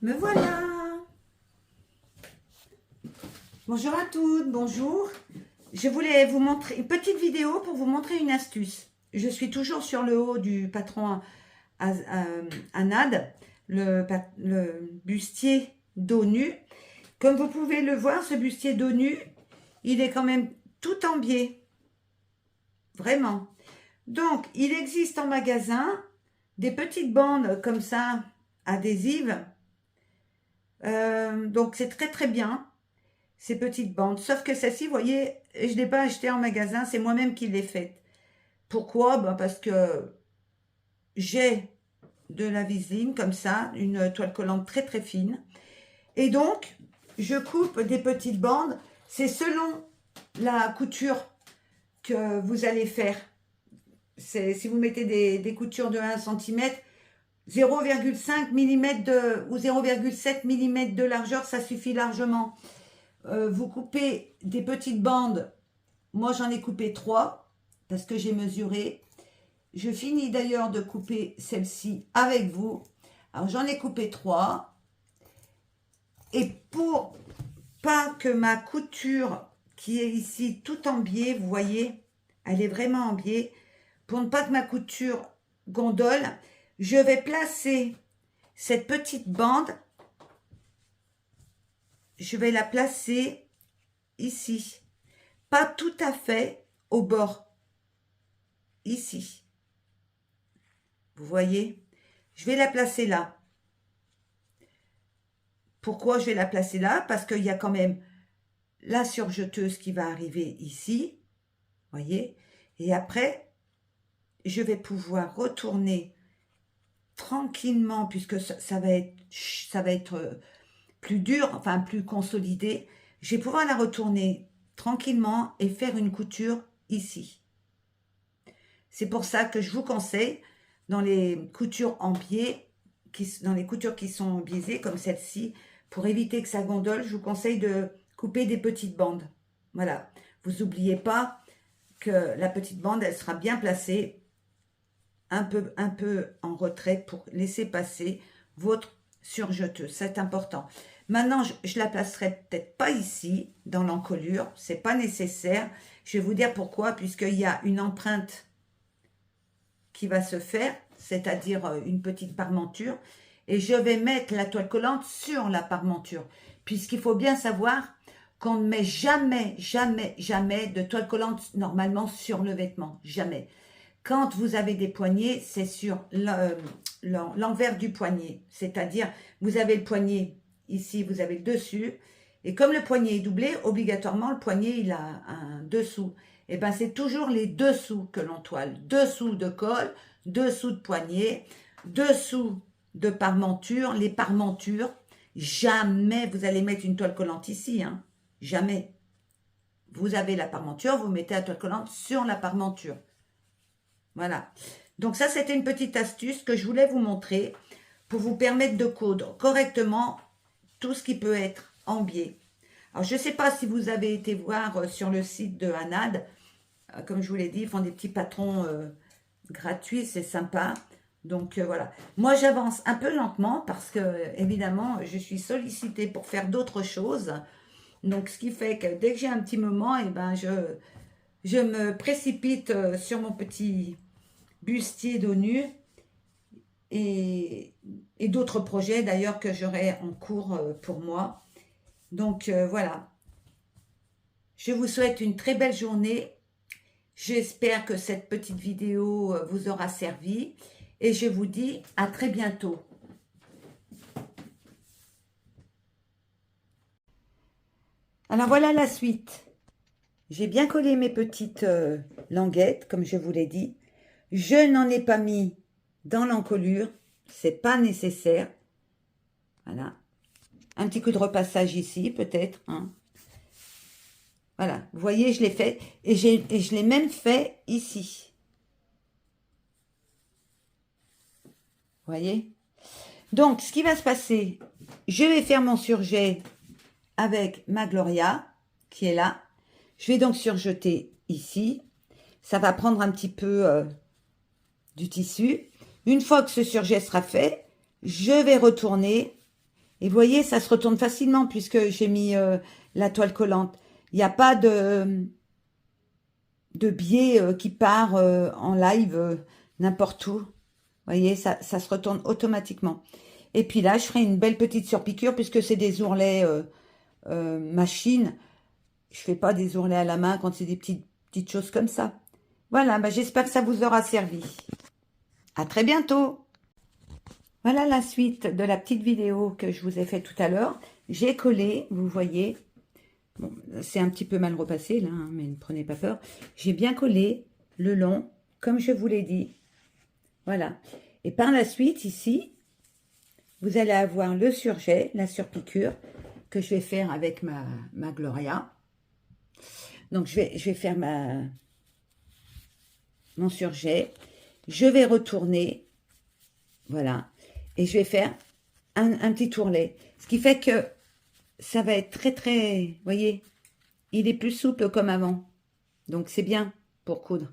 Me voilà. Bonjour à toutes, bonjour. Je voulais vous montrer une petite vidéo pour vous montrer une astuce. Je suis toujours sur le haut du patron Anad, le bustier dos nu. Comme vous pouvez le voir, ce bustier dos nu, il est quand même tout en biais. Vraiment. Donc, il existe en magasin des petites bandes comme ça, adhésives. Donc, c'est très très bien, ces petites bandes. Sauf que celle-ci, vous voyez, je ne l'ai pas achetée en magasin, c'est moi-même qui l'ai faite. Pourquoi? Ben parce que j'ai de la viseline comme ça, une toile collante très très fine. Et donc, je coupe des petites bandes. C'est selon la couture que vous allez faire. Si vous mettez des coutures de 1 cm, 0,5 mm ou 0,7 mm de largeur, ça suffit largement. Vous coupez des petites bandes. Moi, j'en ai coupé 3 parce que j'ai mesuré. Je finis d'ailleurs de couper celle-ci avec vous. Alors, j'en ai coupé 3. Et pour pas que ma couture qui est ici tout en biais, vous voyez, elle est vraiment en biais, pour ne pas que ma couture gondole, je vais placer cette petite bande, je vais la placer ici, pas tout à fait au bord, ici. Vous voyez, je vais la placer là. Pourquoi je vais la placer là? Parce qu'il y a quand même la surjeteuse qui va arriver ici, voyez, et après, je vais pouvoir retourner tranquillement, puisque ça va être plus dur, enfin plus consolidé. Je vais pouvoir la retourner tranquillement et faire une couture ici. C'est pour ça que je vous conseille, dans les coutures en biais, dans les coutures qui sont biaisées, comme celle-ci, pour éviter que ça gondole, je vous conseille de couper des petites bandes. Voilà. Vous n'oubliez pas que la petite bande, elle sera bien placée, un peu en retrait pour laisser passer votre surjeteuse. C'est important. Maintenant, je la placerai peut-être pas ici, dans l'encolure. C'est pas nécessaire. Je vais vous dire pourquoi, puisqu'il y a une empreinte qui va se faire, c'est-à-dire une petite parmenture. Et je vais mettre la toile collante sur la parmenture. Puisqu'il faut bien savoir qu'on ne met jamais, jamais, jamais de toile collante normalement sur le vêtement. Jamais. Quand vous avez des poignets, c'est sur l'envers du poignet. C'est-à-dire, vous avez le poignet ici, vous avez le dessus. Et comme le poignet est doublé, obligatoirement, le poignet, il a un dessous. Et bien, c'est toujours les dessous que l'on toile. Dessous de col, dessous de poignet, dessous de parmenture. Les parmentures, jamais vous allez mettre une toile collante ici. Hein. Jamais. Vous avez la parmenture, vous mettez la toile collante sur la parmenture. Voilà. Donc ça, c'était une petite astuce que je voulais vous montrer pour vous permettre de coudre correctement tout ce qui peut être en biais. Alors, je ne sais pas si vous avez été voir sur le site de Anad. Comme je vous l'ai dit, ils font des petits patrons gratuits, c'est sympa. Donc, voilà. Moi, j'avance un peu lentement parce que, évidemment, je suis sollicitée pour faire d'autres choses. Donc, ce qui fait que dès que j'ai un petit moment, eh ben, je me précipite sur mon petit bustier dos nu et d'autres projets d'ailleurs que j'aurai en cours pour moi. Donc voilà, je vous souhaite une très belle journée. J'espère que cette petite vidéo vous aura servi et je vous dis à très bientôt. Alors voilà la suite. J'ai bien collé mes petites languettes, comme je vous l'ai dit. Je n'en ai pas mis dans l'encolure, c'est pas nécessaire. Voilà. Un petit coup de repassage ici, peut-être. Hein. Voilà, vous voyez, je l'ai fait. Et je l'ai même fait ici. Vous voyez? Donc, ce qui va se passer, je vais faire mon surjet avec ma Gloria, qui est là. Je vais donc surjeter ici. Ça va prendre un petit peu du tissu. Une fois que ce surjet sera fait, je vais retourner Et vous voyez, ça se retourne facilement puisque j'ai mis la toile collante. Il n'y a pas de biais qui part en live n'importe où. Vous voyez, ça se retourne automatiquement. Et puis là, je ferai une belle petite surpiqûre puisque c'est des ourlets machine. Je fais pas des ourlets à la main quand c'est des petites choses comme ça. Voilà, bah, j'espère que ça vous aura servi. À très bientôt. Voilà la suite de la petite vidéo que je vous ai fait tout à l'heure. J'ai collé, vous voyez. Bon, c'est un petit peu mal repassé là, hein, mais ne prenez pas peur. J'ai bien collé le long, comme je vous l'ai dit. Voilà. Et par la suite, ici, vous allez avoir le surjet, la surpiqûre, que je vais faire avec ma Gloria. Donc, je vais faire mon surjet. Je vais retourner. Voilà. Et je vais faire un petit tourlet. Ce qui fait que ça va être très, vous voyez, il est plus souple comme avant. Donc, c'est bien pour coudre.